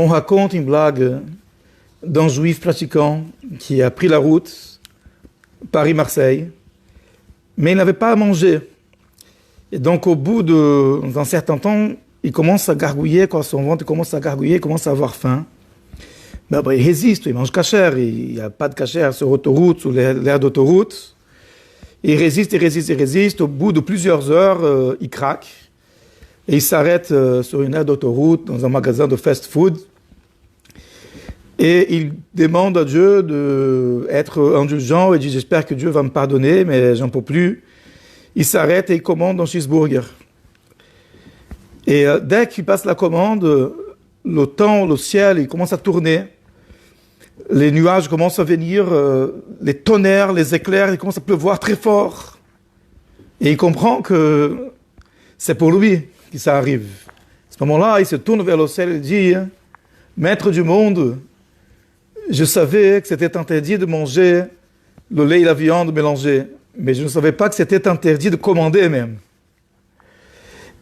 On raconte une blague d'un juif pratiquant qui a pris la route Paris-Marseille, mais il n'avait pas à manger. Et donc au bout d'un certain temps, il commence à gargouiller, quand son ventre commence à gargouiller, il commence à avoir faim. Mais après, il résiste, il mange cachère, il n'y a pas de cachère sur l'autoroute, sur l'aire d'autoroute. Il résiste, il résiste, il résiste. Au bout de plusieurs heures, il craque. Et il s'arrête sur une aire d'autoroute, dans un magasin de fast-food. Et il demande à Dieu d'être indulgent et dit « J'espère que Dieu va me pardonner, mais j'en peux plus ». Il s'arrête et il commande un cheeseburger. Et dès qu'il passe la commande, le temps, le ciel, il commence à tourner. Les nuages commencent à venir, les tonnerres, les éclairs, il commence à pleuvoir très fort. Et il comprend que c'est pour lui que ça arrive. À ce moment-là, il se tourne vers le ciel et dit « Maître du monde, je savais que c'était interdit de manger le lait et la viande mélangés, mais je ne savais pas que c'était interdit de commander même. »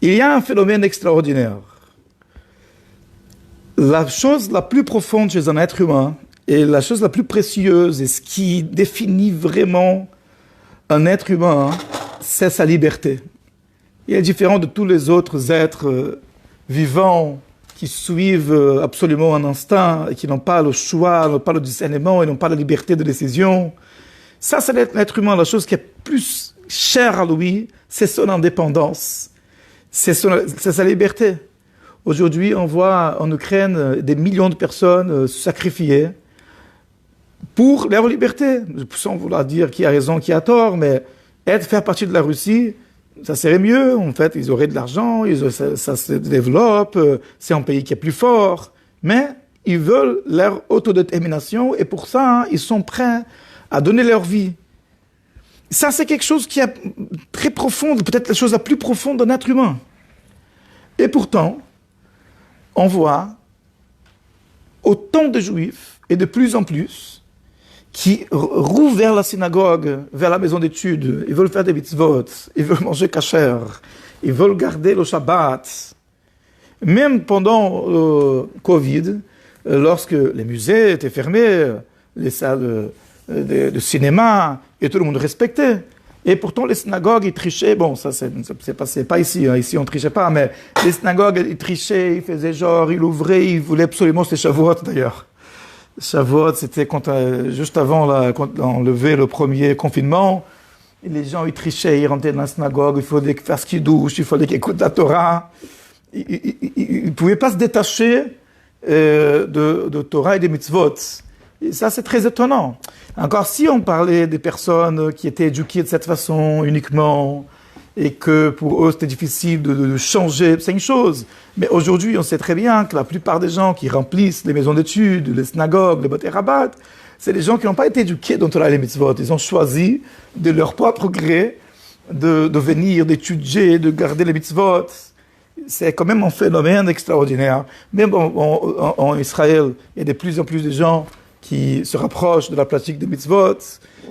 Il y a un phénomène extraordinaire. La chose la plus profonde chez un être humain, et la chose la plus précieuse, et ce qui définit vraiment un être humain, c'est sa liberté. Il est différent de tous les autres êtres vivants qui suivent absolument un instinct, et qui n'ont pas le choix, n'ont pas le discernement, et n'ont pas la liberté de décision. Ça, c'est l'être humain. La chose qui est plus chère à lui, c'est son indépendance. C'est sa liberté. Aujourd'hui, on voit en Ukraine des millions de personnes se sacrifier pour leur liberté. Sans vouloir dire qui a raison, qui a tort, mais faire partie de la Russie, ça serait mieux. En fait, ils auraient de l'argent, ça se développe, c'est un pays qui est plus fort. Mais ils veulent leur autodétermination et pour ça, ils sont prêts à donner leur vie. Ça, c'est quelque chose qui est très profond, peut-être la chose la plus profonde d'un être humain. Et pourtant, on voit autant de juifs, et de plus en plus, qui rouvent vers la synagogue, vers la maison d'études, ils veulent faire des mitzvot, ils veulent manger kasher, ils veulent garder le Shabbat. Même pendant le Covid, lorsque les musées étaient fermés, les salles de cinéma, et tout le monde respectait. Et pourtant, les synagogues, ils trichaient. Bon, ça, c'est pas ici. Hein. Ici, on trichait pas. Mais les synagogues, ils trichaient, ils faisaient genre, ils ouvraient, ils voulaient absolument, c'était Shavuot d'ailleurs. Shavuot, c'était juste avant quand on levait le premier confinement. Et les gens, ils trichaient, ils rentraient dans la synagogue, il fallait faire ce qu'ils douchent, il fallait qu'ils écoutent la Torah. Ils ne pouvaient pas se détacher de Torah et des mitzvot. Et ça, c'est très étonnant. Encore, si on parlait des personnes qui étaient éduquées de cette façon uniquement et que pour eux, c'était difficile de changer, c'est une chose. Mais aujourd'hui, on sait très bien que la plupart des gens qui remplissent les maisons d'études, les synagogues, les Bate Rabat, c'est des gens qui n'ont pas été éduqués dans Torah et les mitzvot. Ils ont choisi de leur propre gré de venir, d'étudier, de garder les mitzvot. C'est quand même un phénomène extraordinaire. Même en Israël, il y a de plus en plus de gens qui se rapprochent de la pratique des mitzvot,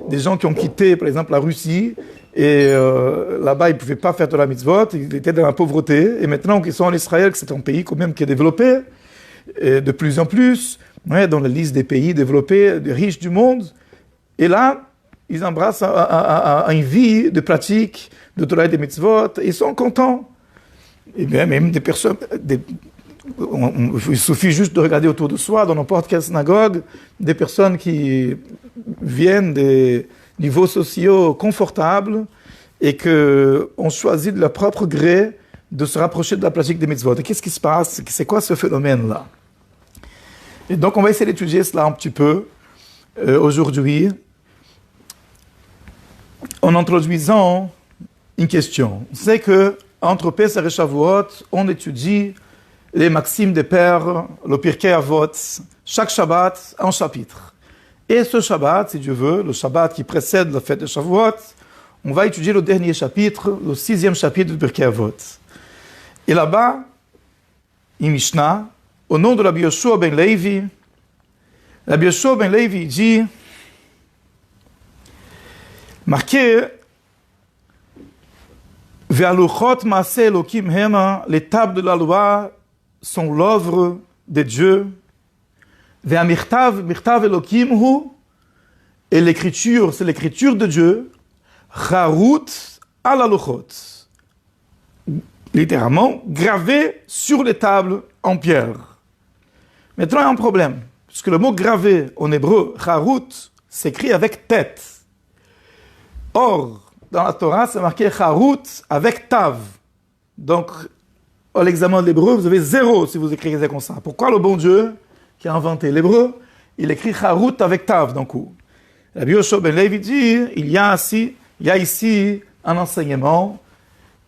des gens qui ont quitté, par exemple, la Russie, et là-bas, ils ne pouvaient pas faire de la mitzvot, ils étaient dans la pauvreté, et maintenant qu'ils sont en Israël, que c'est un pays quand même qui est développé, et de plus en plus, dans la liste des pays développés, des riches du monde, et là, ils embrassent une vie de pratique de Torah et des mitzvot, et ils sont contents. Et bien, même des personnes... il suffit juste de regarder autour de soi, dans n'importe quelle synagogue, des personnes qui viennent des niveaux sociaux confortables et qui ont choisi de leur propre gré de se rapprocher de la pratique des mitzvot. Et qu'est-ce qui se passe? C'est quoi ce phénomène-là? Et donc, on va essayer d'étudier cela un petit peu aujourd'hui en introduisant une question. On sait que entre Pesach et Shavuot, on étudie les maximes des pères, le Pirkei Avot, chaque Shabbat, un chapitre. Et ce Shabbat, si Dieu veut, le Shabbat qui précède la fête de Shavuot, on va étudier le dernier chapitre, le 6e chapitre du Pirkei Avot. Et là-bas, une Mishnah, au nom de Rabbi Yoshua ben Levi, Rabbi Yoshua ben Levi dit, marqué, Ve'aluchot maaseh Elokim hema, les tables de la loi sont l'œuvre de Dieu. Ve'amirtav, mirtav Elokim hu, et l'écriture, c'est l'écriture de Dieu. Charut ala luchot. Littéralement, gravé sur les tables en pierre. Maintenant, il y a un problème. Puisque le mot gravé en hébreu, charut, s'écrit avec tête. Or, dans la Torah, c'est marqué charut avec tav. Donc, à l'examen de l'hébreu, vous avez 0 si vous écrivez comme ça. Pourquoi le bon Dieu, qui a inventé l'hébreu, il écrit charut avec tav d'un coup? Rabbi Yoshua ben Levi dit, il y a ici un enseignement.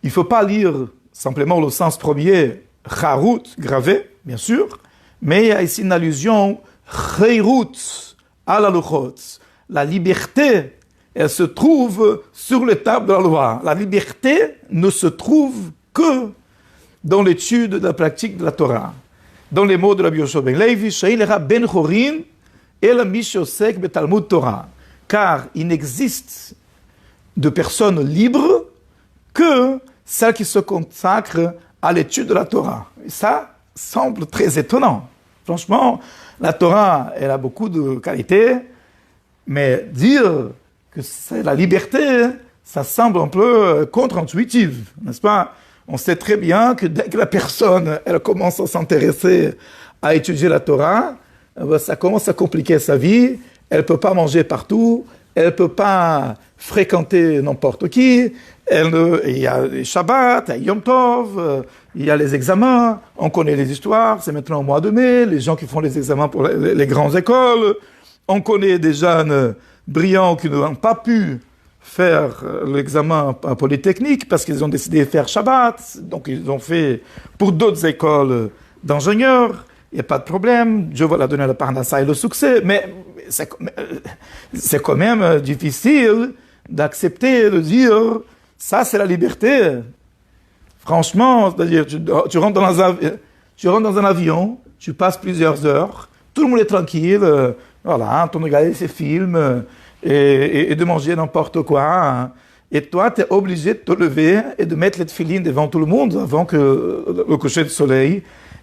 Il ne faut pas lire simplement le sens premier, charut, gravé, bien sûr, mais il y a ici une allusion, cheirut, à la luchot. La liberté, elle se trouve sur les tables de la loi. La liberté ne se trouve que dans l'étude de la pratique de la Torah. Dans les mots de Rabbi Yoshua ben Levi, Sheilera ben chorin, et la mishosek betalmud Torah. Car il n'existe de personnes libres que celles qui se consacrent à l'étude de la Torah. Et ça semble très étonnant. Franchement, la Torah, elle a beaucoup de qualités, mais dire que c'est la liberté, ça semble un peu contre-intuitif, n'est-ce pas? On sait très bien que dès que la personne, elle commence à s'intéresser à étudier la Torah, ça commence à compliquer sa vie. Elle ne peut pas manger partout, elle ne peut pas fréquenter n'importe qui, il y a les Shabbat, il y a Yom Tov, il y a les examens, on connaît les histoires, c'est maintenant au mois de mai, les gens qui font les examens pour les grandes écoles, on connaît des jeunes brillants qui n'ont pas pu faire l'examen polytechnique parce qu'ils ont décidé de faire Shabbat, donc ils ont fait pour d'autres écoles d'ingénieurs. Il n'y a pas de problème, Dieu va leur donner le parnassa et le succès, mais c'est quand même difficile d'accepter, de dire, ça c'est la liberté. Franchement, c'est-à-dire, tu rentres dans un avion, tu passes plusieurs heures, tout le monde est tranquille, voilà, tu regardes ces films et de manger n'importe quoi, hein. Et toi, tu es obligé de te lever et de mettre les tefilines devant tout le monde avant que le coucher du soleil.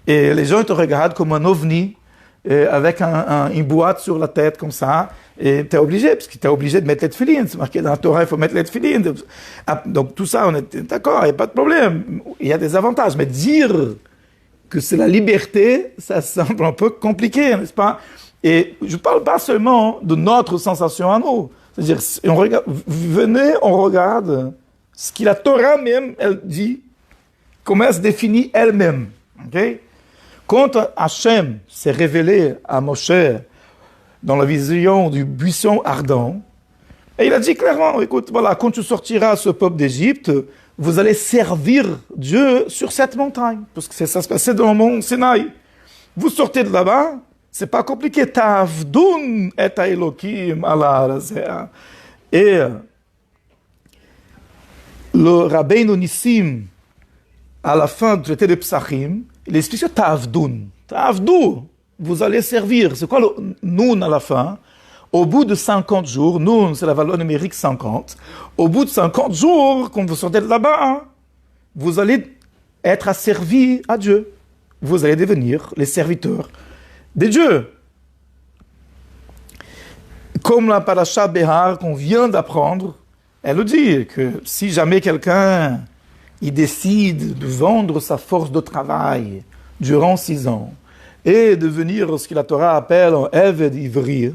Et les gens te regardent comme un ovni, avec une boîte sur la tête comme ça, et tu es obligé, parce que tu es obligé de mettre les tefilines. C'est marqué dans la Torah, il faut mettre les tefilines. Donc tout ça, on est d'accord, il n'y a pas de problème. Il y a des avantages, mais dire que c'est la liberté, ça semble un peu compliqué, n'est-ce pas? Et je ne parle pas seulement de notre sensation à nous. C'est-à-dire, venez, on regarde ce que la Torah même, elle dit, comment elle se définit elle-même. Okay? Quand Hachem s'est révélé à Moshe dans la vision du buisson ardent, et il a dit clairement, écoute, voilà, quand tu sortiras ce peuple d'Égypte, vous allez servir Dieu sur cette montagne, parce que ça se passait dans le mont Sinaï. Vous sortez de là-bas, c'est pas compliqué. Ta'avdun et Elokim ala razeh. Et le Rabbeinu Nissim, à la fin du traité de Psachim, il explique Ta'avdun. Ta'avdou, vous allez servir. C'est quoi le Nun à la fin? Au bout de 50 jours, Nun, c'est la valeur numérique 50. Au bout de 50 jours, quand vous sortez de là-bas, hein, vous allez être asservis à Dieu. Vous allez devenir les serviteurs des dieux. Comme la paracha Behar qu'on vient d'apprendre, elle dit que si jamais quelqu'un il décide de vendre sa force de travail durant 6 ans et devenir ce que la Torah appelle un Eved Ivri,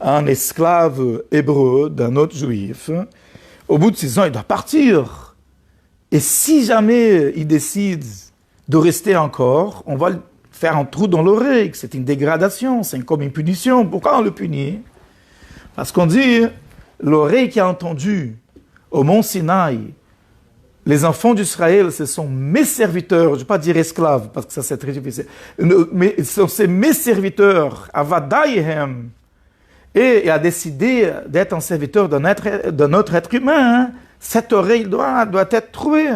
un esclave hébreu d'un autre juif, au bout de 6 ans, il doit partir. Et si jamais il décide de rester encore, on va faire un trou dans l'oreille, c'est une dégradation, c'est comme une punition. Pourquoi on le punit? Parce qu'on dit, l'oreille qui a entendu au mont Sinaï, les enfants d'Israël, ce sont mes serviteurs, je ne vais pas dire esclaves, parce que ça c'est très difficile, mais c'est mes serviteurs, Avadaïhem, et il a décidé d'être un serviteur d'un autre être humain, hein. Cette oreille doit être trouvée.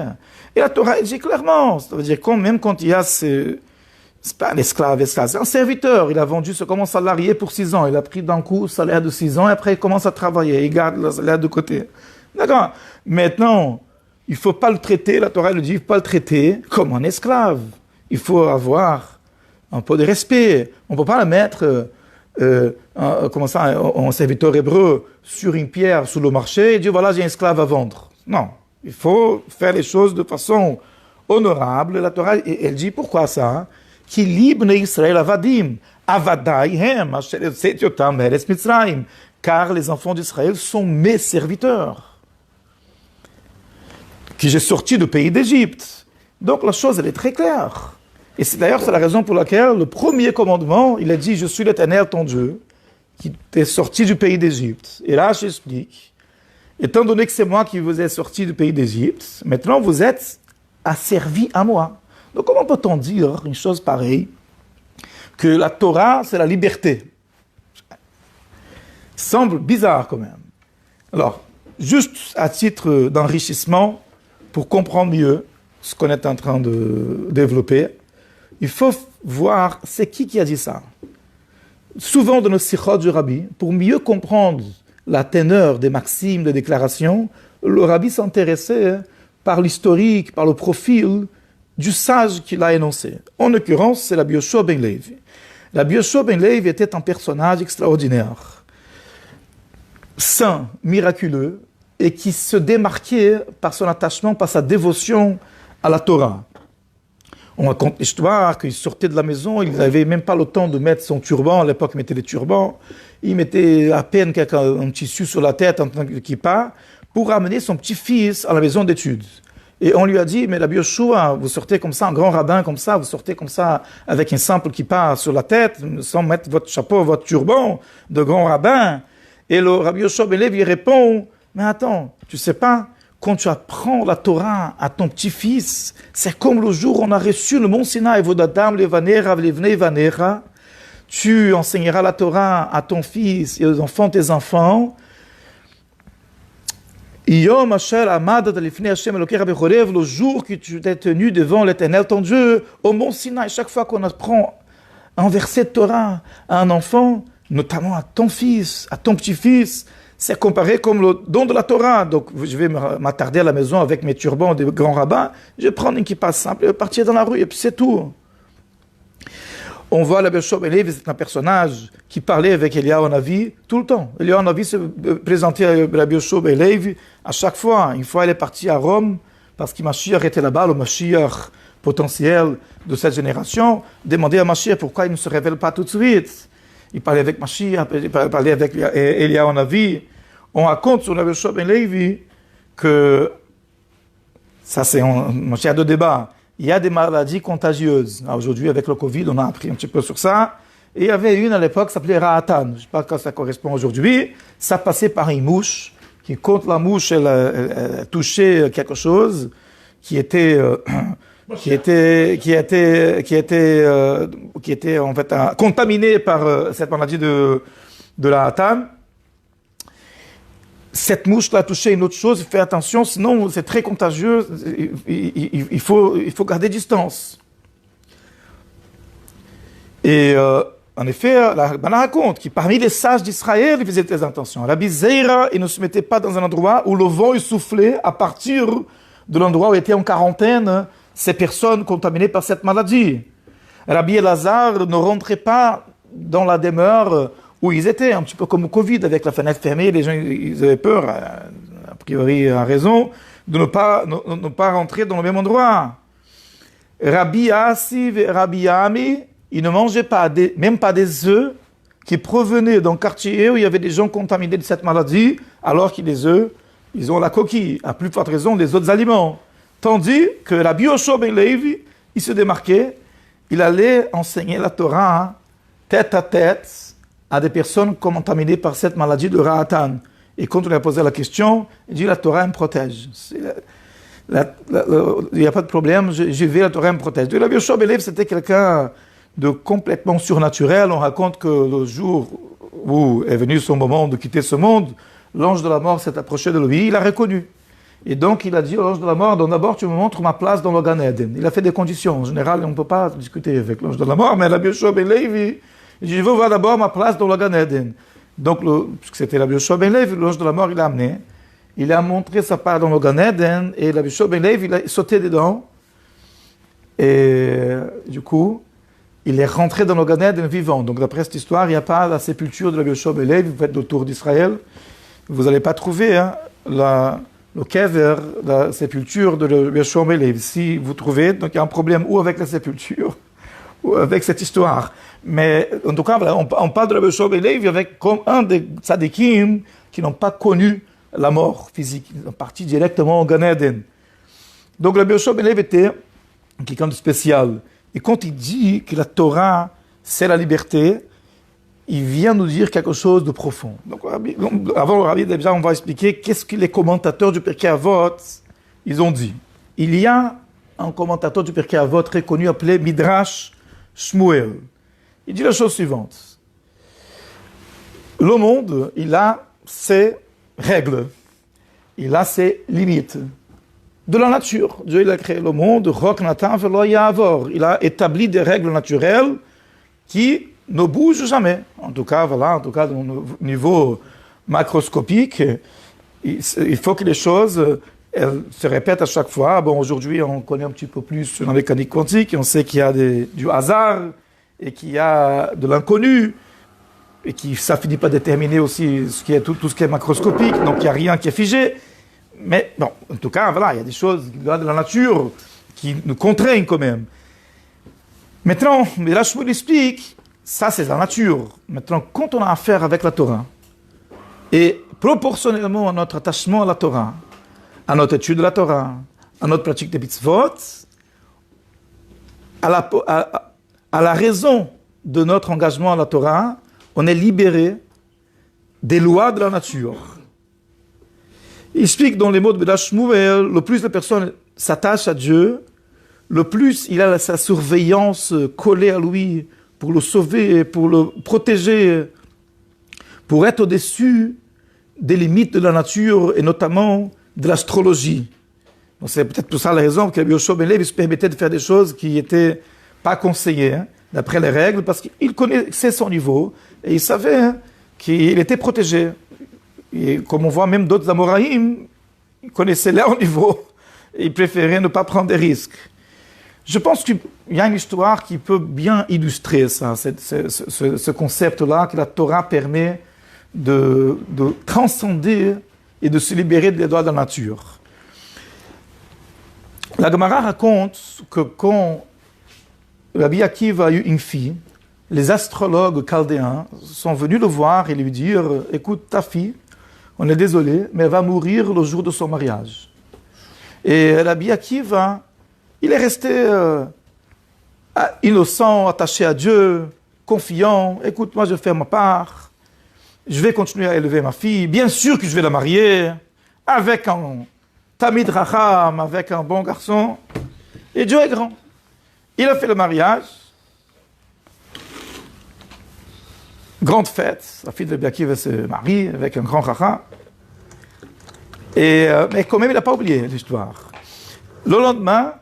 Et la Torah dit clairement, c'est-à-dire même quand il y a c'est pas un esclave, c'est un serviteur. Il a vendu ce comme un salarié pour 6 ans. Il a pris d'un coup le salaire de 6 ans et après il commence à travailler. Il garde le salaire de côté. D'accord. Maintenant, il ne faut pas le traiter, la Torah le dit, il ne faut pas le traiter comme un esclave. Il faut avoir un peu de respect. On ne peut pas la mettre en serviteur hébreu sur une pierre sous le marché et dire voilà, j'ai un esclave à vendre. Non, il faut faire les choses de façon honorable. La Torah, elle dit pourquoi ça? Ki libne Israël avadim, avadaihem, asher yotam eretz Mitzrayim, car les enfants d'Israël sont mes serviteurs, que j'ai sorti du pays d'Égypte. Donc la chose, elle est très claire. Et d'ailleurs, c'est la raison pour laquelle le premier commandement, il a dit, je suis l'Éternel ton Dieu, qui t'est sorti du pays d'Égypte. Et là, j'explique, étant donné que c'est moi qui vous ai sorti du pays d'Égypte, maintenant vous êtes asservis à moi. Donc comment peut-on dire une chose pareille, que la Torah, c'est la liberté? Semble bizarre quand même. Alors, juste à titre d'enrichissement, pour comprendre mieux ce qu'on est en train de développer, il faut voir c'est qui a dit ça. Souvent dans nos sikhot du rabbi, pour mieux comprendre la teneur des maximes, des déclarations, le rabbi s'intéressait par l'historique, par le profil du sage qu'il a énoncé. En l'occurrence, c'est Rabbi Yoshua ben Levi. Rabbi Yoshua ben Levi était un personnage extraordinaire, saint, miraculeux, et qui se démarquait par son attachement, par sa dévotion à la Torah. On raconte l'histoire qu'il sortait de la maison, il n'avait même pas le temps de mettre son turban, à l'époque il mettait des turbans, il mettait à peine un tissu sur la tête en tant qu'équipa, pour amener son petit-fils à la maison d'études. Et on lui a dit, mais Rabbi Yoshua, vous sortez comme ça, un grand rabbin comme ça, vous sortez comme ça, avec un simple kippa sur la tête, sans mettre votre chapeau, votre turban de grand rabbin. Et le Rabbi Yoshua ben Levi répond, mais attends, tu sais pas, quand tu apprends la Torah à ton petit-fils, c'est comme le jour où on a reçu le mont Sinaï, Vodadam, Levanera, Levnei Vanera, tu enseigneras la Torah à ton fils et aux enfants de tes enfants. Le jour que tu t'es tenu devant l'Éternel ton Dieu, au mont Sinaï, chaque fois qu'on apprend un verset de Torah à un enfant, notamment à ton fils, à ton petit-fils, c'est comparé comme le don de la Torah. Donc je vais m'attarder à la maison avec mes turbans de grands rabbins, je vais prendre une kippa simple et partir dans la rue, et puis c'est tout. On voit Rabbi Yoshua ben Levi, c'est un personnage qui parlait avec Eliyahu Hanavi tout le temps. Eliyahu Hanavi se présentait à Rabbi Yoshua ben Levi à chaque fois. Une fois, il est parti à Rome, parce que Mashiach était là-bas, le Mashiach potentiel de cette génération, demandait à Mashiach pourquoi il ne se révèle pas tout de suite. Il parlait avec Mashiach, il parlait avec Eliyahu Hanavi. On raconte sur Rabbi Yoshua ben Levi que, ça c'est un matière de débat, il y a des maladies contagieuses. Aujourd'hui, avec le Covid, on a appris un petit peu sur ça. Et il y avait une à l'époque qui s'appelait Ra'atan. Je ne sais pas quand ça correspond aujourd'hui. Ça passait par une mouche, qui, quand la mouche elle touchait quelque chose, qui était en fait contaminé par cette maladie de Ra'atan. Cette mouche-là a touché une autre chose, fais attention, sinon c'est très contagieux, il faut garder distance. Et en effet, la Bana raconte que parmi les sages d'Israël, ils faisaient des intentions. Rabbi Zeira, il ne se mettait pas dans un endroit où le vent il soufflait à partir de l'endroit où étaient en quarantaine ces personnes contaminées par cette maladie. Rabbi Elazar ne rentrait pas dans la demeure où ils étaient, un petit peu comme au Covid, avec la fenêtre fermée, les gens ils avaient peur, a priori à raison, de ne pas rentrer dans le même endroit. Rabbi Asi et Rabbi Ami, ils ne mangeaient pas même pas des œufs qui provenaient d'un quartier où il y avait des gens contaminés de cette maladie, alors que les œufs, ils ont la coquille, à plus forte raison des autres aliments. Tandis que Rabbi Yoshua ben Levi, il se démarquait, il allait enseigner la Torah tête à tête à des personnes contaminées par cette maladie de Ra'atan. Et quand on lui a posé la question, il dit la Torah me protège. Il n'y a pas de problème, je vais, la Torah me protège. Donc, Rabbi Yoshua ben Levi, c'était quelqu'un de complètement surnaturel. On raconte que le jour où est venu son moment de quitter ce monde, l'ange de la mort s'est approché de lui, il l'a reconnu. Et donc il a dit à l'ange de la mort, donc d'abord tu me montres ma place dans le Gan Eden. Il a fait des conditions. En général, on ne peut pas discuter avec l'ange de la mort, mais Rabbi Yoshua ben Levi, il dit, je veux voir d'abord ma place dans le Gan Eden. Donc, puisque c'était Rabbi Yoshua ben Levi, l'ange de la mort, il l'a amené. Il a montré sa part dans le Gan Eden, et Rabbi Yoshua ben Levi, il a sauté dedans. Et du coup, il est rentré dans le Gan Eden vivant. Donc d'après cette histoire, il n'y a pas la sépulture de Rabbi Yoshua ben Levi. Vous faites le tour d'Israël, vous n'allez pas trouver le kever, la sépulture de Rabbi Yoshua ben Levi. Si vous trouvez, donc il y a un problème ou avec la sépulture, ou avec cette histoire. Mais en tout cas, voilà, on parle de Rabbi Yoshua ben Levi avec comme un des tzadikim qui n'ont pas connu la mort physique. Ils sont partis directement au Gan Eden. Donc Rabbi Yoshua ben Levi était quelqu'un de spécial. Et quand il dit que la Torah, c'est la liberté, il vient nous dire quelque chose de profond. Donc, avant le Rabbi, déjà, on va expliquer qu'est-ce que les commentateurs du Pirkei Avot, ils ont dit. Il y a un commentateur du Pirkei Avot très connu appelé Midrash Shmuel. Il dit la chose suivante. Le monde, il a ses règles, il a ses limites. De la nature. Dieu il a créé le monde, il a établi des règles naturelles qui ne bougent jamais. En tout cas, voilà, au niveau macroscopique, il faut que les choses elles se répètent à chaque fois. Bon, aujourd'hui, on connaît un petit peu plus sur la mécanique quantique, et on sait qu'il y a du hasard et qu'il y a de l'inconnu, et ça finit par déterminer aussi tout ce qui est macroscopique, donc il n'y a rien qui est figé. Mais bon, en tout cas, voilà, il y a des choses de la nature qui nous contraignent quand même. Maintenant, mais là, je vous l'explique, ça c'est la nature. Maintenant, quand on a affaire avec la Torah, et proportionnellement à notre attachement à la Torah, à notre étude de la Torah, à notre pratique des mitzvot, à la raison de notre engagement à la Torah, on est libéré des lois de la nature. Il explique dans les mots de Midrash Shmuel, le plus la personne s'attache à Dieu, le plus il a sa surveillance collée à lui pour le sauver, pour le protéger, pour être au-dessus des limites de la nature et notamment de l'astrologie. Donc c'est peut-être pour ça la raison que Rabbi Yoshua ben Levi se permettait de faire des choses qui n'étaient pas conseillées, d'après les règles, parce qu'il connaissait son niveau et il savait qu'il était protégé. Et comme on voit même d'autres Amoraïm, ils connaissaient leur niveau et ils préféraient ne pas prendre des risques. Je pense qu'il y a une histoire qui peut bien illustrer ça, ce concept-là, que la Torah permet de transcender et de se libérer des lois de la nature. La Gemara raconte que quand Rabbi Akiva a eu une fille, les astrologues chaldéens sont venus le voir et lui dire « Écoute, ta fille, on est désolé, mais elle va mourir le jour de son mariage. » Et Rabbi Akiva, il est resté innocent, attaché à Dieu, confiant. « Écoute, moi je vais faire ma part, je vais continuer à élever ma fille, bien sûr que je vais la marier, avec un Tamid Racham, avec un bon garçon. » Et Dieu est grand. Il a fait le mariage. Grande fête, la fille de Rabbi Akiva se marie avec un grand Racham. Mais quand même, il n'a pas oublié l'histoire. Le lendemain,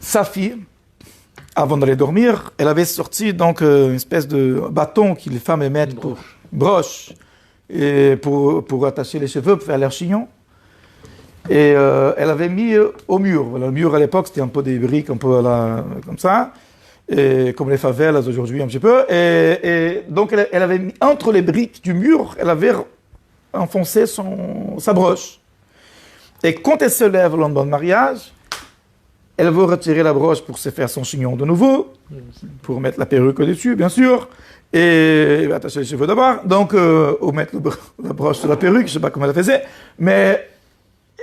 sa fille, avant d'aller dormir, elle avait sorti donc une espèce de bâton que les femmes mettent pour broche, et pour attacher les cheveux, pour faire leur chignon. Et elle avait mis au mur. Voilà, le mur à l'époque, c'était un peu des briques, un peu comme ça. Et comme les favelas aujourd'hui un petit peu, et donc elle avait mis entre les briques du mur, elle avait enfoncé sa broche. Et quand elle se lève le lendemain de mariage, elle veut retirer la broche pour se faire son chignon de nouveau, pour mettre la perruque au-dessus, bien sûr, et elle va attacher les cheveux d'abord, donc ou mettre la broche sur la perruque, je ne sais pas comment elle faisait, mais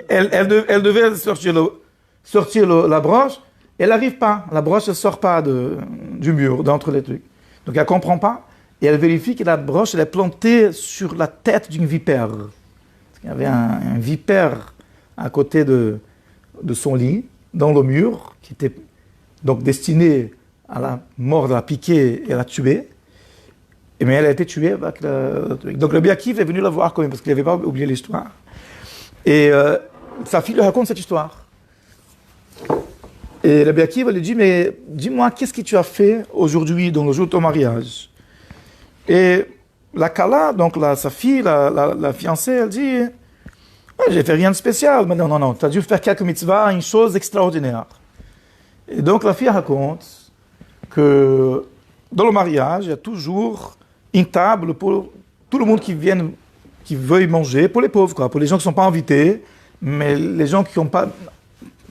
elle devait sortir la broche. Elle n'arrive pas, la broche ne sort pas du mur, d'entre les trucs. Donc elle ne comprend pas, et elle vérifie que la broche elle est plantée sur la tête d'une vipère. Il y avait un vipère à côté de son lit, dans le mur, qui était donc destiné à la mort, de la piquer et à la tuer. Mais elle a été tuée avec le truc. Donc le Rabbi Akiva est venu la voir quand même, parce qu'il n'avait pas oublié l'histoire. Et sa fille lui raconte cette histoire. Et Rabbi Akiva lui dit, mais dis-moi, qu'est-ce que tu as fait aujourd'hui, dans le jour de ton mariage? Et la Kala, donc sa fille, la fiancée, elle dit, j'ai fait rien de spécial. Mais non, tu as dû faire quelques mitzvahs, une chose extraordinaire. Et donc la fille raconte que dans le mariage, il y a toujours une table pour tout le monde qui veuille manger, pour les pauvres, quoi, pour les gens qui ne sont pas invités, mais les gens qui n'ont pas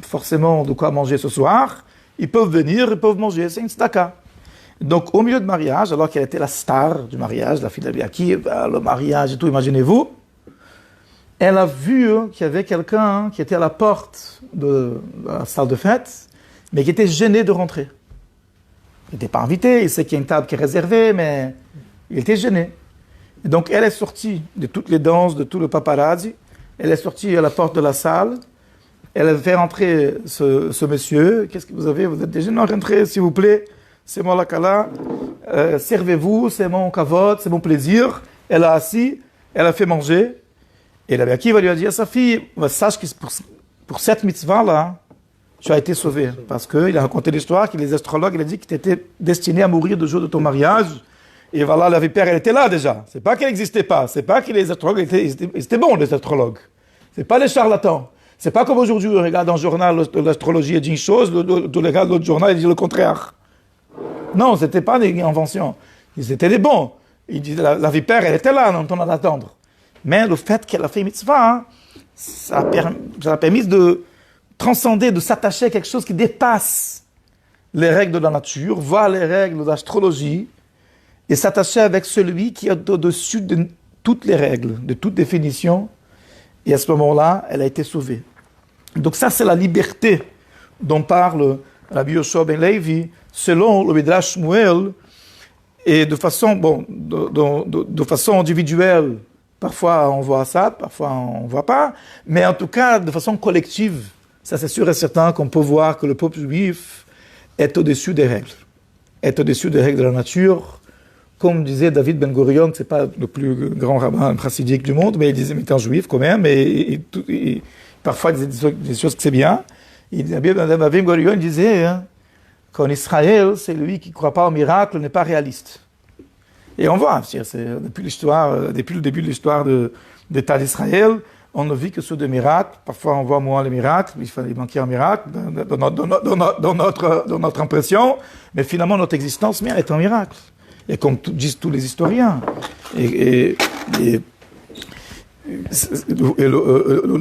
forcément de quoi manger ce soir, ils peuvent venir, ils peuvent manger, c'est une tzedaka. Donc au milieu de mariage, alors qu'elle était la star du mariage, la fille d'Rabbi Akiva, le mariage et tout, imaginez-vous, elle a vu qu'il y avait quelqu'un qui était à la porte de la salle de fête, mais qui était gêné de rentrer. Il n'était pas invité, il sait qu'il y a une table qui est réservée, mais il était gêné. Et donc elle est sortie de toutes les danses, de tout le paparazzi, elle est sortie à la porte de la salle, elle a fait rentrer ce monsieur. Qu'est-ce que vous avez? Vous êtes déjà? Non, rentrez s'il vous plaît, c'est moi la kala, servez-vous, c'est mon kavod, c'est mon plaisir. Elle a assis, elle a fait manger, et la Akiva lui a dit à sa fille, sache que pour cette mitzvah-là, tu as été sauvé. Parce qu'il a raconté l'histoire, que les astrologues, il a dit que tu étais destiné à mourir le jour de ton mariage. Et voilà, la vipère, elle était là déjà. C'est pas qu'elle n'existait pas. C'est pas que les astrologues étaient bons, les astrologues. C'est pas les charlatans. C'est pas comme aujourd'hui, on regarde un journal de l'astrologie et dit une chose, tu regardes l'autre journal et dit le contraire. Non, c'était pas des inventions. Ils étaient des bons. Ils disaient, la vipère, elle était là, en train d'attendre. Mais le fait qu'elle a fait mitzvah, ça a permis de transcender, de s'attacher à quelque chose qui dépasse les règles de la nature, voir les règles de l'astrologie, et s'attacher avec celui qui est au-dessus de toutes les règles, de toute définition. Et à ce moment-là, elle a été sauvée. Donc ça, c'est la liberté dont parle Rabbi Yoshua ben Levi, selon le Midrash Shmuel, et de façon individuelle. Parfois on voit ça, parfois on ne voit pas, mais en tout cas, de façon collective, ça c'est sûr et certain qu'on peut voir que le peuple juif est au-dessus des règles. Est au-dessus des règles de la nature. Comme disait David Ben Gurion, c'est pas le plus grand rabbin chassidique du monde, mais il disait, mais t'es un juif quand même, et parfois il disait des choses que c'est bien. David Ben Gurion disait qu'en Israël, c'est lui qui ne croit pas au miracle, n'est pas réaliste. Et on voit, c'est depuis le début de l'histoire de l'État d'Israël, on ne vit que sur des miracles. Parfois, on voit moins les miracles, il manquait un miracle dans notre impression, mais finalement, notre existence même est un miracle. Et comme disent tous les historiens, le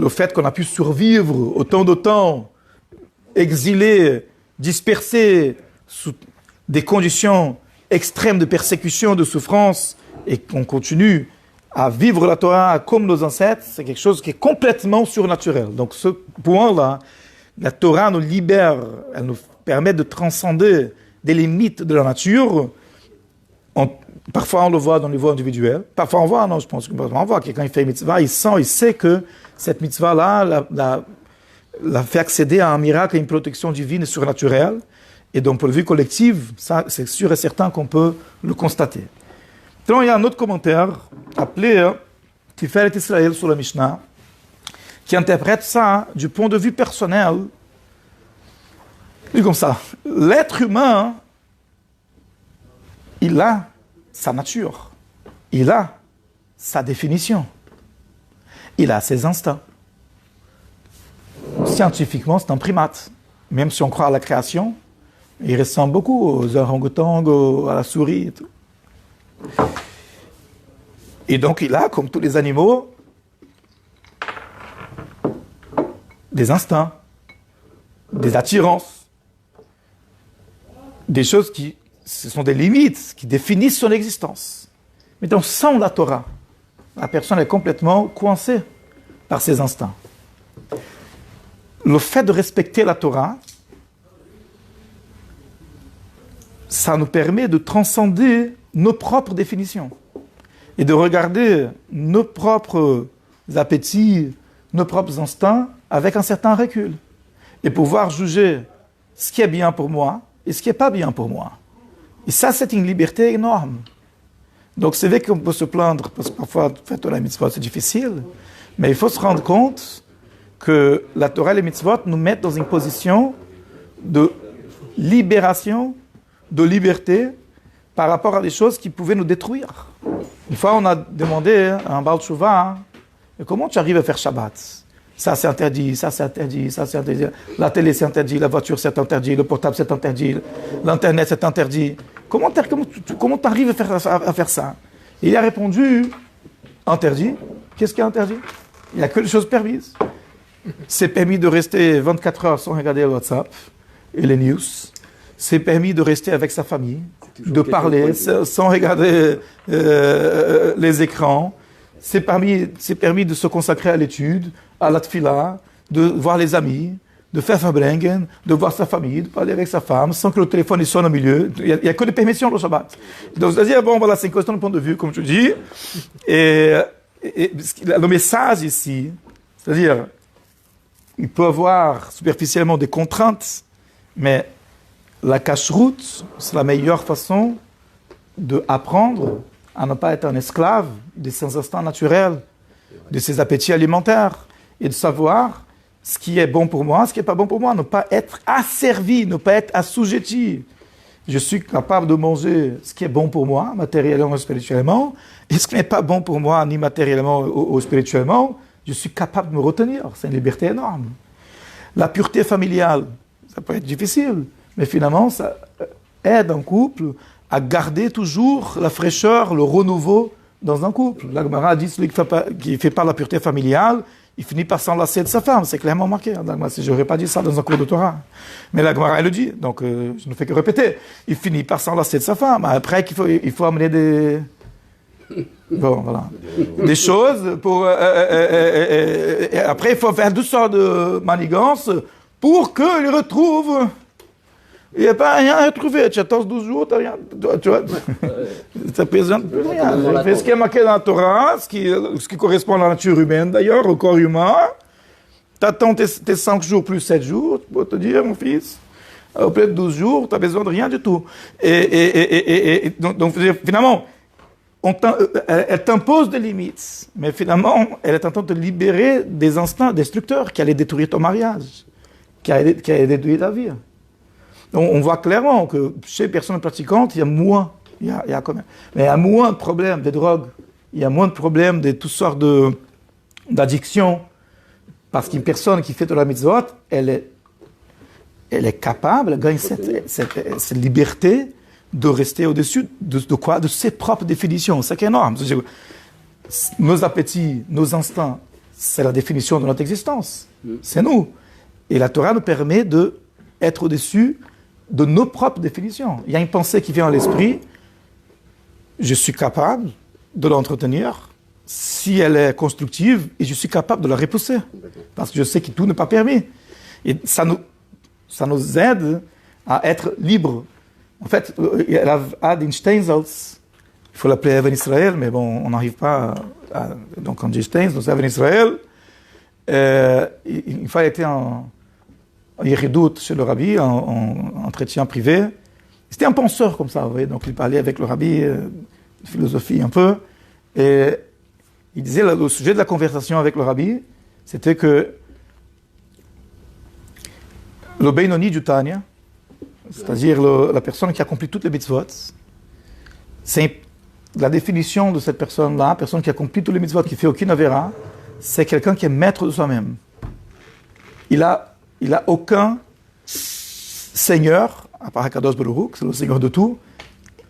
fait qu'on a pu survivre autant de temps, exilé, dispersé, sous des conditions extrême de persécution, de souffrance, et qu'on continue à vivre la Torah comme nos ancêtres, c'est quelque chose qui est complètement surnaturel. Donc ce point-là, la Torah nous libère, elle nous permet de transcender des limites de la nature. Parfois on le voit dans le niveau individuel, parfois on voit, non, je pense qu'on voit que quand il fait une mitzvah, il sait que cette mitzvah-là l'a fait accéder à un miracle, à une protection divine et surnaturelle. Et donc, pour le vue collective, ça, c'est sûr et certain qu'on peut le constater. Donc, il y a un autre commentaire appelé Tiferet Israël sur la Mishnah, qui interprète ça du point de vue personnel. Il dit comme ça, l'être humain, il a sa nature, il a sa définition, il a ses instincts. Scientifiquement, c'est un primate. Même si on croit à la création, il ressemble beaucoup aux orang-outans, à la souris et tout. Et donc il a, comme tous les animaux, des instincts, des attirances, des choses ce sont des limites qui définissent son existence. Mais donc sans la Torah, la personne est complètement coincée par ses instincts. Le fait de respecter la Torah, ça nous permet de transcender nos propres définitions et de regarder nos propres appétits, nos propres instincts avec un certain recul et pouvoir juger ce qui est bien pour moi et ce qui n'est pas bien pour moi. Et ça, c'est une liberté énorme. Donc c'est vrai qu'on peut se plaindre parce que parfois, faire la mitzvah, c'est difficile, mais il faut se rendre compte que la Torah et les mitzvot nous mettent dans une position de libération, de liberté par rapport à des choses qui pouvaient nous détruire. Une fois, on a demandé à un Baal Tshuva, comment tu arrives à faire Shabbat? Ça c'est interdit, ça c'est interdit, ça c'est interdit. La télé c'est interdit, la voiture c'est interdit, le portable c'est interdit, l'internet c'est interdit. Comment t'arrives à faire ça? Il a répondu, interdit. Qu'est-ce qui est interdit? Il n'y a que les choses permises. C'est permis de rester 24 heures sans regarder le WhatsApp et les news. C'est permis de rester avec sa famille, de parler sans regarder les écrans. C'est permis de se consacrer à l'étude, à la tfila, de voir les amis, de faire Fabrengen, de voir sa famille, de parler avec sa femme, sans que le téléphone sonne au milieu. Il n'y a que des permissions le Shabbat. Donc, c'est-à-dire, bon, voilà, c'est une question de point de vue, comme tu dis. Et le message ici, c'est-à-dire, il peut avoir superficiellement des contraintes, mais la cacheroute, c'est la meilleure façon d'apprendre à ne pas être un esclave de ses instincts naturels, de ses appétits alimentaires, et de savoir ce qui est bon pour moi, ce qui n'est pas bon pour moi, ne pas être asservi, ne pas être assujetti. Je suis capable de manger ce qui est bon pour moi, matériellement et spirituellement, et ce qui n'est pas bon pour moi, ni matériellement ou spirituellement, je suis capable de me retenir. C'est une liberté énorme. La pureté familiale, ça peut être difficile, mais finalement, ça aide un couple à garder toujours la fraîcheur, le renouveau dans un couple. La Gemara dit celui qui ne fait pas la pureté familiale, il finit par s'enlacer de sa femme. C'est clairement marqué. Je n'aurais pas dit ça dans un cours de Torah. Mais la Gemara, elle le dit. Donc, je ne fais que répéter. Il finit par s'enlacer de sa femme. Après, il faut amener des... Bon, voilà. Des choses pour... après, il faut faire toutes sortes de manigances pour qu'il retrouve... Il n'y a pas rien à retrouver. Tu attends 12 jours, tu n'as rien. Tu vois, ça présente rien. Il fait ce qui est marqué dans la Torah, ce qui correspond à la nature humaine d'ailleurs, au corps humain. Tu attends tes 5 jours plus 7 jours, tu peux te dire, mon fils. Au plus de 12 jours, tu n'as besoin de rien du tout. Donc finalement, elle t'impose des limites, mais finalement, elle est en train de te libérer des instincts destructeurs qui allaient détruire ton mariage, qui allaient détruire ta vie. On voit clairement que chez les personnes pratiquantes, il y a moins, il y a quand même, mais il y a moins de problèmes de drogue, il y a moins de problèmes de toutes sortes d'addictions, parce qu'une personne qui fait de la mitzvot, elle est capable, elle gagne cette liberté de rester au-dessus de quoi? De ses propres définitions. C'est énorme. Nos appétits, nos instincts, c'est la définition de notre existence. C'est nous. Et la Torah nous permet d'être au-dessus de nos propres définitions. Il y a une pensée qui vient à l'esprit, je suis capable de l'entretenir si elle est constructive et je suis capable de la repousser. Parce que je sais que tout n'est pas permis. Et ça nous aide à être libres. En fait, Ad in Steinsaltz, il faut l'appeler Even Israël, mais bon, on n'arrive pas donc on dit Steins, donc c'est Even Israël. Une fois, il était en Yeridout chez le rabbi, en entretien privé. C'était un penseur comme ça, vous voyez, donc il parlait avec le rabbi, de philosophie un peu, et il disait, le sujet de la conversation avec le rabbi, c'était que le Beinoni du Tanya, c'est-à-dire la personne qui accomplit toutes les mitzvot, c'est la définition de cette personne-là, personne qui accomplit toutes les mitzvot, qui fait aucune avéra, c'est quelqu'un qui est maître de soi-même. Il a aucun seigneur, à part Hakadosh Baruch Hu, c'est le seigneur de tout.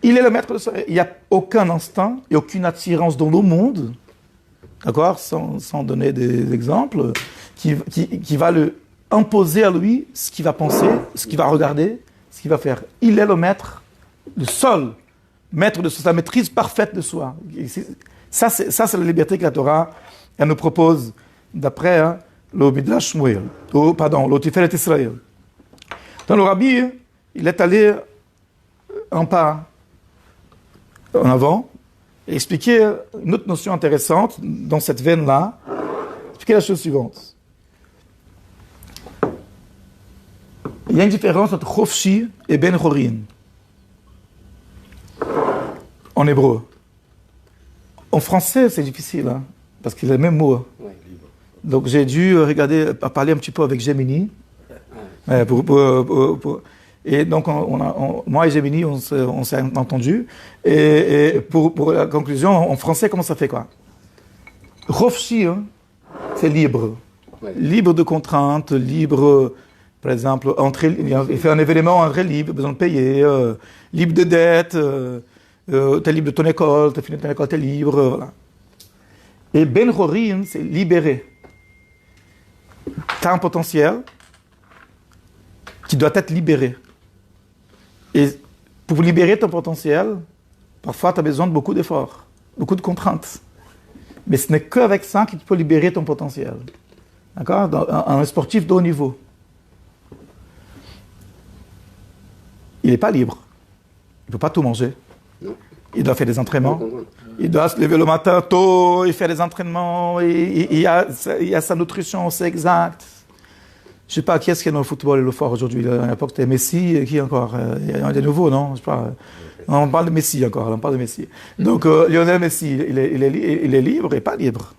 Il est le maître de soi. Il n'y a aucun instinct et aucune attirance dans le monde, d'accord, sans donner des exemples, qui va le imposer à lui ce qu'il va penser, ce qu'il va regarder, ce qu'il va faire. Il est le maître, le seul maître de sa maîtrise parfaite de soi. Ça, c'est la liberté que la Torah elle nous propose d'après le Midrash Shmuel, le Tiferet Israël. Dans le Rabbi, il est allé un pas en avant et expliquer une autre notion intéressante dans cette veine-là. Expliquer la chose suivante. Il y a une différence entre Chofshi et Ben Chorin en hébreu. En français, c'est difficile, hein, parce qu'il a le même mot. Ouais, donc j'ai dû parler un petit peu avec Gemini. Et donc moi et Gemini, on s'est entendu. Et pour la conclusion, en français, comment ça fait quoi? Chofshi, hein, c'est libre. libre de contraintes, libre, par exemple, il fait un événement, entrée libre, besoin de payer, libre de dettes, t'es libre de ton école, t'as fini ton école, t'es libre, voilà. Et Ben Horim, c'est libéré. T'as un potentiel qui doit être libéré. Et pour libérer ton potentiel, parfois tu as besoin de beaucoup d'efforts, beaucoup de contraintes. Mais ce n'est qu'avec ça que tu peux libérer ton potentiel. D'accord? Un sportif de haut niveau. Il n'est pas libre. Il ne peut pas tout manger. Non. Il doit faire des entraînements. Il doit se lever le matin tôt, il fait des entraînements, il y a sa nutrition, c'est exact. Je ne sais pas qui est-ce qui est dans le football et le fort aujourd'hui. À l'époque, c'était Messi, qui encore? Il y a des nouveaux, non? Je sais pas. On parle de Messi encore, on parle de Messi. Donc, Lionel Messi, il est libre et pas libre.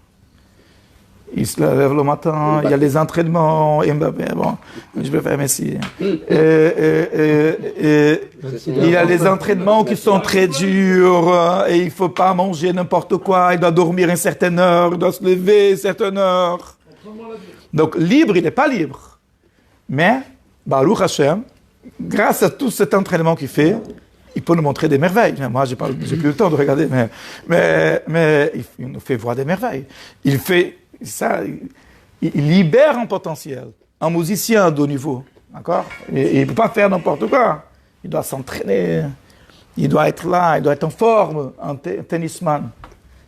Il se lève le matin, il y a les entraînements, Mbappé, bon, je préfère Messi. Il y a les entraînements qui sont très durs, et il ne faut pas manger n'importe quoi, il doit dormir une certaine heure, il doit se lever une certaine heure. Donc, libre, il n'est pas libre. Mais, Baruch Hashem, grâce à tout cet entraînement qu'il fait, il peut nous montrer des merveilles. Moi, j'ai plus le temps de regarder, mais il nous fait voir des merveilles. Il fait ça, il libère un potentiel. Un musicien de haut niveau, d'accord? Et il ne peut pas faire n'importe quoi. Il doit s'entraîner, il doit être là, il doit être en forme, un tennisman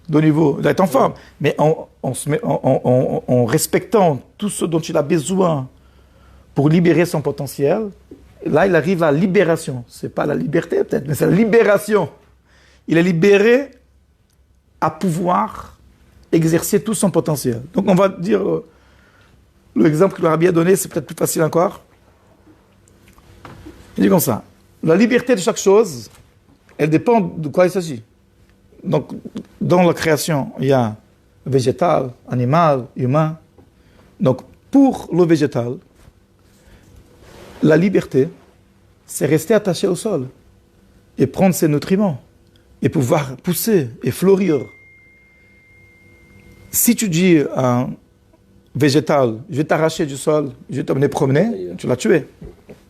de haut niveau, il doit être en forme. Mais en respectant tout ce dont il a besoin pour libérer son potentiel, là, il arrive à la libération. Ce n'est pas la liberté, peut-être, mais c'est la libération. Il est libéré à pouvoir exercer tout son potentiel. Donc, on va dire, l'exemple que le rabbi a donné, c'est peut-être plus facile encore. Il dit comme ça. La liberté de chaque chose, elle dépend de quoi il s'agit. Donc, dans la création, il y a végétal, animal, humain. Donc, pour le végétal, la liberté, c'est rester attaché au sol et prendre ses nutriments et pouvoir pousser et fleurir. Si tu dis à un végétal, je vais t'arracher du sol, je vais t'amener promener, tu l'as tué.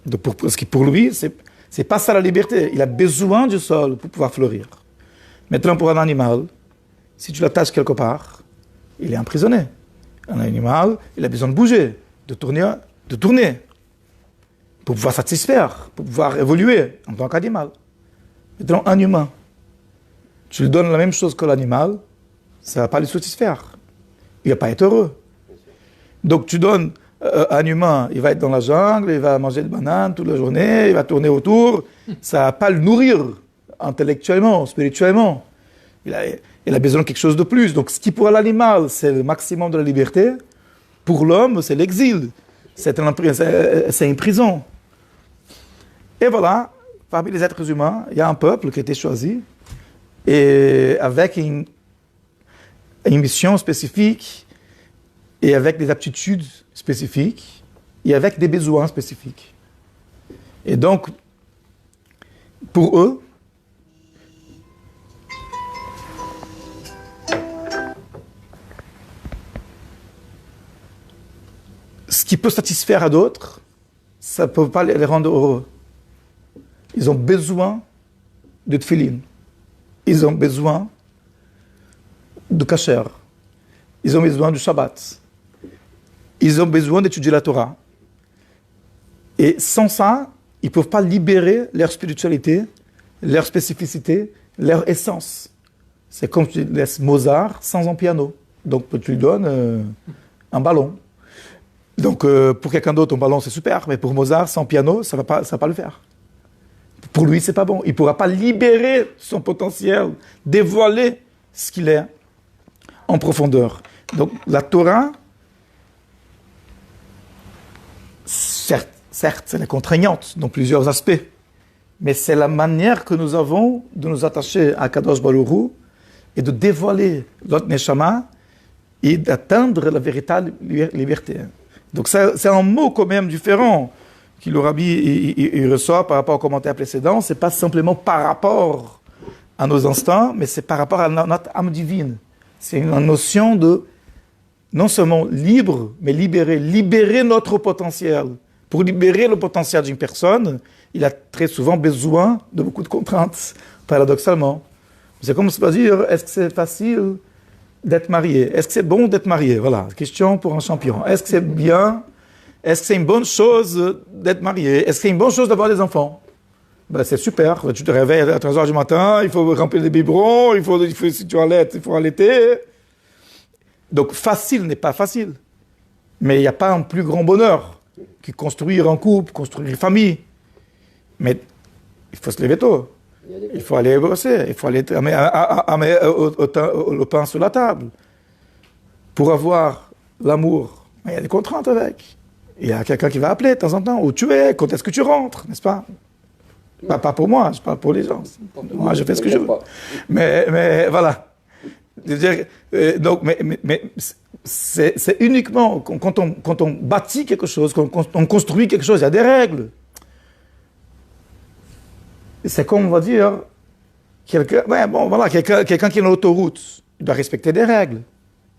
Donc parce que pour lui, c'est pas ça la liberté. Il a besoin du sol pour pouvoir fleurir. Maintenant, pour un animal, si tu l'attaches quelque part, il est emprisonné. Un animal, il a besoin de bouger, de tourner. Pour pouvoir satisfaire, pour pouvoir évoluer en tant qu'animal. Maintenant, un humain, tu lui donnes la même chose que l'animal, ça ne va pas lui satisfaire. Il ne va pas être heureux. Donc tu donnes un humain, il va être dans la jungle, il va manger des bananes toute la journée, il va tourner autour, ça ne va pas le nourrir intellectuellement, spirituellement. Il a besoin de quelque chose de plus. Donc ce qui pour l'animal, c'est le maximum de la liberté, pour l'homme, c'est l'exil. C'est une prison. Et voilà, parmi les êtres humains, il y a un peuple qui a été choisi, et avec une mission spécifique, et avec des aptitudes spécifiques, et avec des besoins spécifiques. Et donc, pour eux, ce qui peut satisfaire à d'autres, ça ne peut pas les rendre heureux. Ils ont besoin de tefilin. Ils ont besoin de kasher. Ils ont besoin du Shabbat. Ils ont besoin d'étudier la Torah. Et sans ça, ils ne peuvent pas libérer leur spiritualité, leur spécificité, leur essence. C'est comme tu laisses Mozart sans un piano. Donc tu lui donnes un ballon. Donc pour quelqu'un d'autre, un ballon c'est super, mais pour Mozart, sans piano, ça va pas le faire. Pour lui, c'est pas bon. Il ne pourra pas libérer son potentiel, dévoiler ce qu'il est en profondeur. Donc la Torah, certes, elle est contraignante dans plusieurs aspects, mais c'est la manière que nous avons de nous attacher à Kadosh Baruch Hu et de dévoiler notre Neshama et d'atteindre la véritable liberté. Donc c'est un mot quand même différent que le rabbi il reçoit par rapport au commentaire précédent. C'est pas simplement par rapport à nos instants, mais c'est par rapport à notre âme divine. C'est une notion de non seulement libre, mais libérer notre potentiel. Pour libérer le potentiel d'une personne, il a très souvent besoin de beaucoup de contraintes, paradoxalement. C'est comme se dire, est-ce que c'est facile d'être marié? Est-ce que c'est bon d'être marié? Voilà, question pour un champion. Est-ce que c'est bien? Est-ce que c'est une bonne chose d'être marié? Est-ce que c'est une bonne chose d'avoir des enfants? Ben, c'est super. Tu te réveilles à 3h du matin, il faut remplir des biberons, si tu allaites, il faut allaiter. Donc, facile n'est pas facile. Mais il n'y a pas un plus grand bonheur que construire un couple, construire une famille. Mais il faut se lever tôt. Il faut aller bosser. Il faut aller mettre le pain sur la table. Pour avoir l'amour, il y a des contraintes avec. Il y a quelqu'un qui va appeler de temps en temps. Où tu es? Quand est-ce que tu rentres? N'est-ce pas? Pas pour moi, je parle pour les gens. Moi, je fais ce que je veux. Mais voilà. Donc, mais c'est uniquement quand on bâtit quelque chose, quand on construit quelque chose, il y a des règles. C'est comme on va dire, quelqu'un qui est dans l'autoroute, il doit respecter des règles.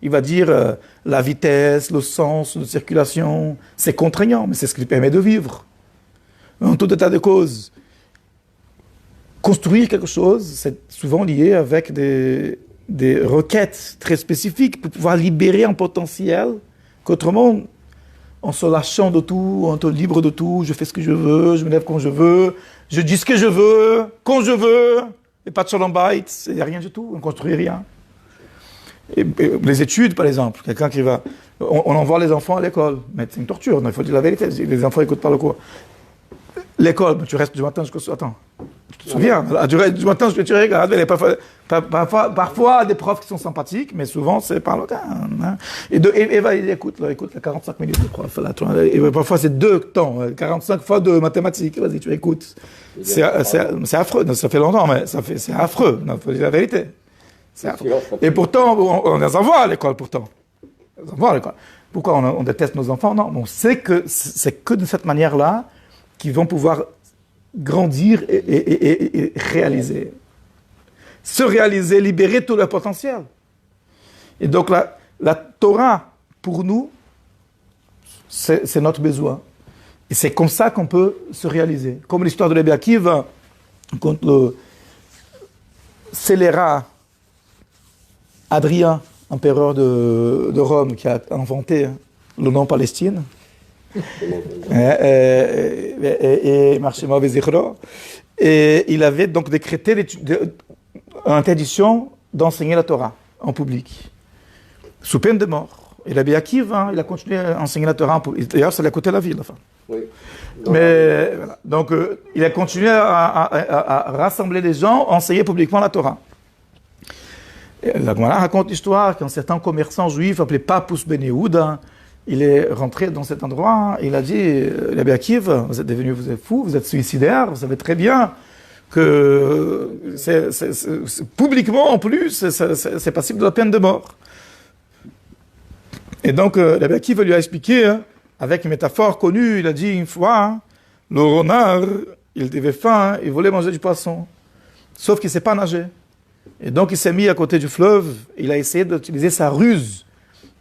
Il va dire la vitesse, le sens de circulation, c'est contraignant, mais c'est ce qui lui permet de vivre. En tout état de cause. Construire quelque chose, c'est souvent lié avec des requêtes très spécifiques pour pouvoir libérer un potentiel qu'autrement, en se lâchant de tout, en étant libre de tout, je fais ce que je veux, je me lève quand je veux, je dis ce que je veux, quand je veux, et pas de shalom bayit, il n'y a rien du tout, on ne construit rien. Et les études, par exemple, quelqu'un qui va... On envoie les enfants à l'école, mais c'est une torture, il faut dire la vérité, les enfants n'écoutent pas le cours. L'école, tu restes du matin jusqu'au soir. Attends, tu te souviens, la durée du matin, tu regardes, il y a parfois des profs qui sont sympathiques, mais souvent c'est par le temps. Hein. Et il écoute les 45 minutes de prof. Là, et parfois c'est 2 temps, 45 fois de mathématiques. Vas-y, tu écoutes. C'est affreux, ça fait longtemps, mais c'est affreux, il faut dire la vérité. Et pourtant, on les envoie à l'école, pourtant. On les envoie à l'école. Pourquoi on déteste nos enfants? Non, on sait que c'est que de cette manière-là qu'ils vont pouvoir grandir et réaliser. Se réaliser, libérer tout leur potentiel. Et donc la Torah, pour nous, c'est notre besoin. Et c'est comme ça qu'on peut se réaliser. Comme l'histoire de Rabbi Akiva, quand le scélérat Adrien, empereur de Rome, qui a inventé le nom Palestine, et Marshema Vezichro, et il avait donc décrété l'interdiction d'enseigner la Torah en public, sous peine de mort. Et Rabbi Akiva, il a continué à enseigner la Torah en public. D'ailleurs, ça lui a coûté la vie, à la fin. Oui. Mais voilà. Donc, il a continué à rassembler les gens, enseigner publiquement la Torah. Et la Gemara raconte l'histoire qu'un certain commerçant juif appelé Papus Ben Yehuda, il est rentré dans cet endroit, il a dit, Rabbi Akiva, vous êtes fou, vous êtes suicidaire, vous savez très bien que publiquement en plus, c'est passible de la peine de mort. Et donc, Rabbi Akiva lui a expliqué, avec une métaphore connue, il a dit une fois, le renard, il avait faim, il voulait manger du poisson, sauf qu'il ne sait pas nager. Et donc, il s'est mis à côté du fleuve, il a essayé d'utiliser sa ruse.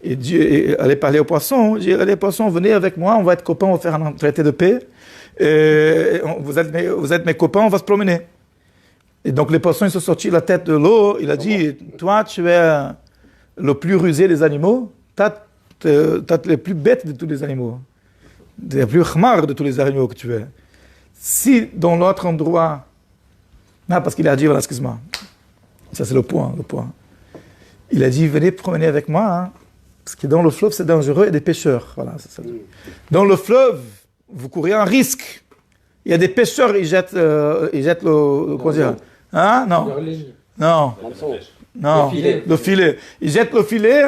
Et Dieu allait parler aux poissons, dire, allez poissons, venez avec moi, on va être copains, on va faire un traité de paix. Et vous êtes mes copains, on va se promener. Et donc les poissons, ils sont sortis la tête de l'eau, il a dit, toi tu es le plus rusé des animaux, t'as les plus bêtes de tous les animaux, les plus khmar de tous les animaux que tu es. Si dans l'autre endroit, non, parce qu'il a dit, voilà, excuse-moi, ça c'est le point. Il a dit, venez promener avec moi, hein. Parce que dans le fleuve, c'est dangereux, il y a des pêcheurs. Voilà, c'est ça. Dans le fleuve, vous courez un risque. Il y a des pêcheurs, ils jettent le quoi dire, hein? Non. Le filet. Ils jettent le filet,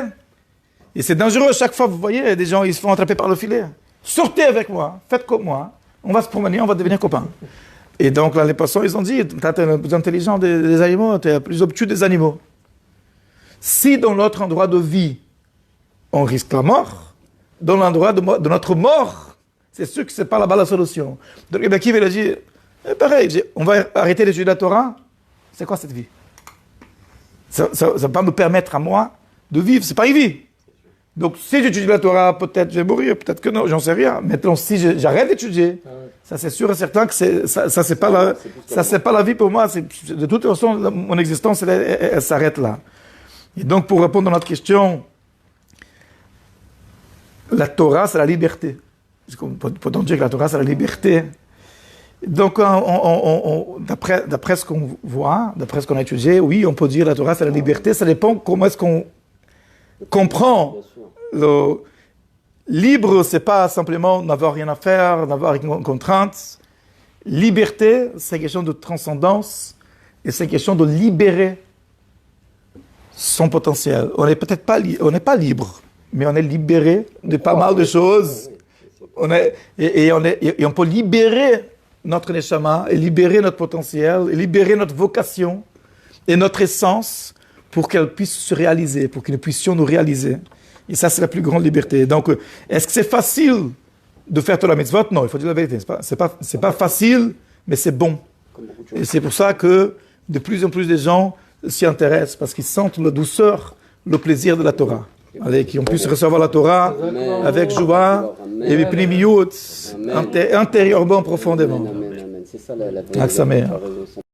et c'est dangereux. Chaque fois, vous voyez, des gens, ils se font attraper par le filet. Sortez avec moi, faites comme moi, on va se promener, on va devenir copains. Et donc, là, les poissons, ils ont dit, tu es le plus intelligent des animaux, tu es le plus obtus des animaux. Si dans notre endroit de vie, on risque la mort, dans l'endroit de notre mort, c'est sûr que ce n'est pas là-bas la solution. Donc, Rabbi Akiva, il a dit, pareil, on va arrêter d'étudier la Torah. C'est quoi cette vie? Ça ne va pas me permettre à moi de vivre, c'est pas une vie. Donc, si j'étudie la Torah, peut-être je vais mourir, peut-être que non, j'en sais rien. Maintenant, si j'arrête d'étudier, ça c'est sûr et certain que ça c'est pas la vie pour moi. De toute façon, mon existence, elle s'arrête là. Et donc, pour répondre à notre question, la Torah, c'est la liberté. Peut-on dire que la Torah, c'est la liberté? Donc, d'après ce qu'on voit, d'après ce qu'on a étudié, oui, on peut dire que la Torah, c'est la liberté. Ça dépend comment est-ce qu'on comprend. Le libre, c'est pas simplement n'avoir rien à faire, n'avoir une contrainte. Liberté, c'est une question de transcendance et c'est une question de libérer son potentiel. On n'est peut-être pas, on n'est pas libre, mais on est libéré de pas mal de choses. On peut libérer notre neshama et libérer notre potentiel et libérer notre vocation et notre essence pour qu'elle puisse se réaliser, pour que nous puissions nous réaliser. Et ça, c'est la plus grande liberté. Donc, est-ce que c'est facile de faire Torah mitzvot? Non, il faut dire la vérité. C'est pas facile, mais c'est bon. Et c'est pour ça que de plus en plus de gens s'y intéressent, parce qu'ils sentent la douceur, le plaisir de la Torah. Avec qui on puisse recevoir la Torah avec joie et pnimiyut, intérieurement, profondément. C'est ça la vraie.